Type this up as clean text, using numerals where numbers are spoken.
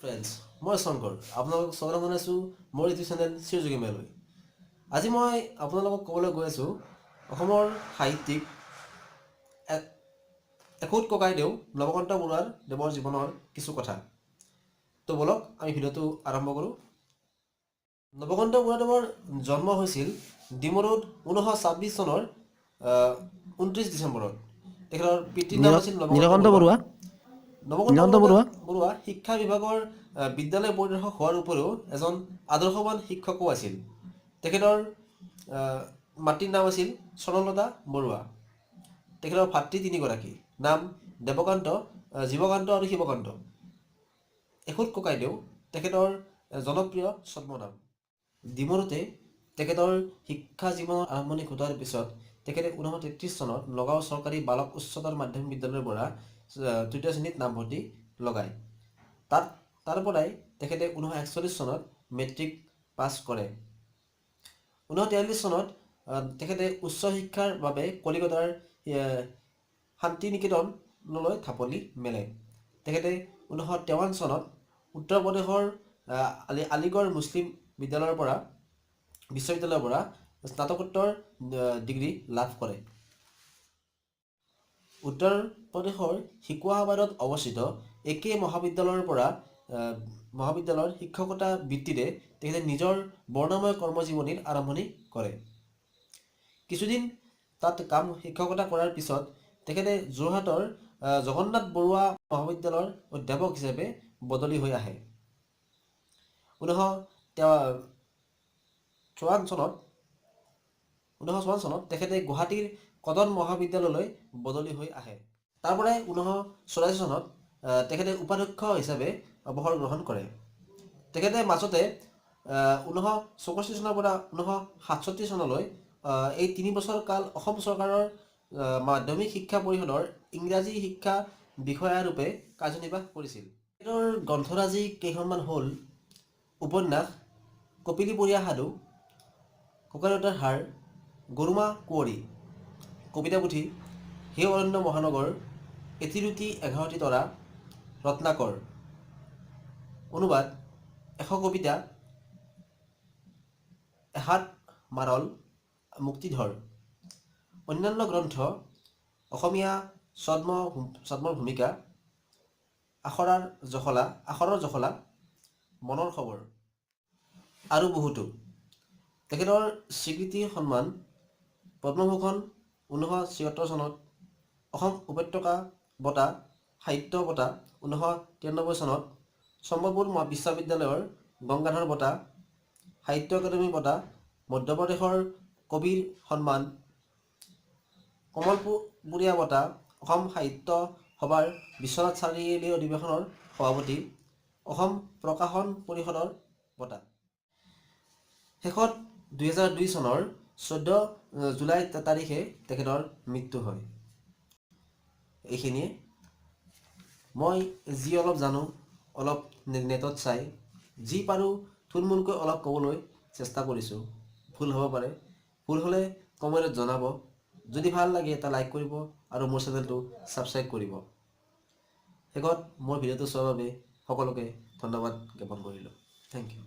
Friends, মই শংকৰ আপোনালোকক স্বাগতম জনাইছোঁ মোৰ ইউটিউব চেনেল চিৰযোগী মেলৈ। আজি মই আপোনালোকক ক'বলৈ গৈ আছোঁ অসমৰ সাহিত্যিক এখুদ ককাইদেউ নৱকান্ত বৰুৱাৰ দেৱৰ জীৱনৰ কিছু কথা। তো বলক আমি ভিডিঅ'টো আৰম্ভ কৰোঁ। নৱকান্ত বৰুৱাদেৱৰ জন্ম হৈছিল ডিমৰুত 1926 চনৰ 29 ডিচেম্বৰত। তেখেতৰ পিতৃৰ নাম আছিল নৱকান্ত বৰুৱা। নৱকান্ত বৰুৱা শিক্ষা বিভাগৰ বিদ্যালয় পৰিদৰ্শক হোৱাৰ উপৰিও এজন আদৰ্শৱান শিক্ষকো আছিল। তেখেতৰ মাতৃৰ নাম আছিল স্বৰ্ণলতা বৰুৱা। তেখেতৰ ভাতৃ তিনিগৰাকী, নাম দেৱকান্ত, জীৱকান্ত আৰু শিৱকান্ত। এখুদ ককাইদেউ তেখেতৰ জনপ্ৰিয় ছদ্মনাম। ডিমৰুতে তেখেতৰ শিক্ষা জীৱনৰ আৰম্ভণি ঘটাৰ পিছত তেখেতে 1933 চনত নগাঁও চৰকাৰী বালক উচ্চতৰ মাধ্যমিক বিদ্যালয়ৰ পৰা তৃতীয় শ্ৰেণীত নামভৰ্তি লগায়। তাৰ পৰাই তেখেতে 1941 চনত মেট্ৰিক পাছ কৰে। 1943 চনত তেখেতে উচ্চ শিক্ষাৰ বাবে কলিকতাৰ শান্তি নিকেতনলৈ ঢাপলি মেলে। তেখেতে 1953 চনত উত্তৰ প্ৰদেশৰ আলিগড় মুছলিম বিশ্ববিদ্যালয়ৰ পৰা স্নাতকোত্তৰ ডিগ্ৰী লাভ কৰে। উত্তৰ প্ৰদেশৰ শিকোৱাবাদত অৱস্থিত একে মহাবিদ্যালয়ৰ শিক্ষকতা বৃত্তিৰে তেখেতে নিজৰ বৰ্ণময় কৰ্মজীৱনীৰ আৰম্ভণি কৰে। কিছুদিন তাত শিক্ষকতা কৰাৰ পিছত তেখেতে যোৰহাটৰ জগন্নাথ বৰুৱা মহাবিদ্যালয়ৰ অধ্যাপক হিচাপে বদলি হৈ আহে। 1954 চনত তেখেতে গুৱাহাটীৰ কটন মহাবিদ্যালয়লৈ বদলি হৈ আহে। তাৰ পৰাই 1984 চনত তেখেতে উপাধ্যক্ষ হিচাপে অৱসৰ গ্ৰহণ কৰে। তেখেতে মাজতে 1964 চনৰ পৰা 1967 চনলৈ এই 3 বছৰ কাল অসম চৰকাৰৰ মাধ্যমিক শিক্ষা পৰিষদৰ ইংৰাজী শিক্ষা বিষয়াৰূপে কাৰ্যনিৰ্বাহ কৰিছিল। তেখেতৰ গ্ৰন্থৰাজি কেইখনমান হ'ল উপন্যাস কপিলীপৰীয়া সাধু, ককাদেউতাৰ হাড়, গৰুমা কুঁৱৰী, কবিতা পুথি হে অৰণ্য মহানগৰ, এটিৰুটি 11টি তৰা, ৰত্নাকৰ, অনুবাদ 100 কবিতা, এহাত মাৰল, মুক্তিধৰ। অন্যান্য গ্ৰন্থ অসমীয়া ছদ্মৰ ভূমিকা, আখৰৰ জখলা, মনৰ খবৰ আৰু বহুতো। তেখেতৰ স্বীকৃতি সন্মান পদ্মভূষণ 1976 চনত, অসম উপত্যকা বঁটা, সাহিত্য বঁটা 1993 চনত, সম্বলপুৰ বিশ্ববিদ্যালয়ৰ গংগাধৰ বঁটা, সাহিত্য একাডেমী বঁটা, মধ্যপ্ৰদেশৰ কবিৰ সন্মান, কমলপুৰীয়া বঁটা, অসম সাহিত্য সভাৰ বিশ্বনাথ চাৰিআলি অধিৱেশনৰ সভাপতি, অসম প্ৰকাশন পৰিষদৰ বঁটা। শেষত 2002 চনৰ 14 জুলাই তাৰিখে তেখেতৰ মৃত্যু হয়। এইখিনিয়ে। মই যি অলপ জানো, অলপ নেটত চাই যি পাৰোঁ থুলমূলকৈ অলপ ক'বলৈ চেষ্টা কৰিছোঁ। ভুল হ'ব পাৰে, ভুল হ'লে কমেণ্টত জনাব। যদি ভাল লাগে এটা লাইক কৰিব আৰু মোৰ চেনেলটো ছাবস্ক্ৰাইব কৰিব। শেষত মোৰ ভিডিঅ'টো চোৱাৰ বাবে সকলোকে ধন্যবাদ জ্ঞাপন কৰিলোঁ। Thank U.